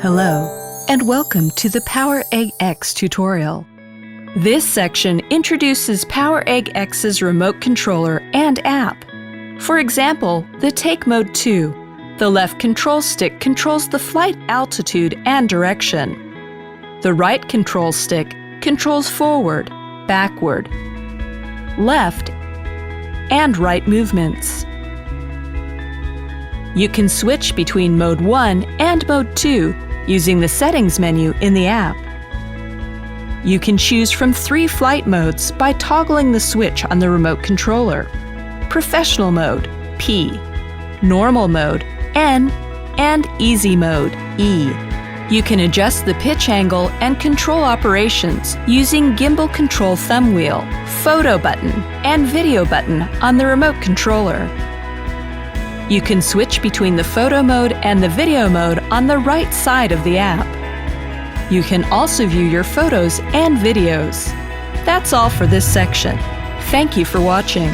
Hello, and welcome to the PowerEgg X tutorial. This section introduces PowerEgg X's remote controller and app. For example, the Take Mode 2. The left control stick controls the flight altitude and direction. The right control stick controls forward, backward, left, and right movements. You can switch between Mode 1 and Mode 2 using the Settings menu in the app. You can choose from 3 flight modes by toggling the switch on the remote controller: Professional Mode, P, Normal Mode, N, and Easy Mode, E. You can adjust the pitch angle and control operations using Gimbal Control Thumb Wheel, Photo Button, and Video Button on the remote controller. You can switch between the photo mode and the video mode on the right side of the app. You can also view your photos and videos. That's all for this section. Thank you for watching.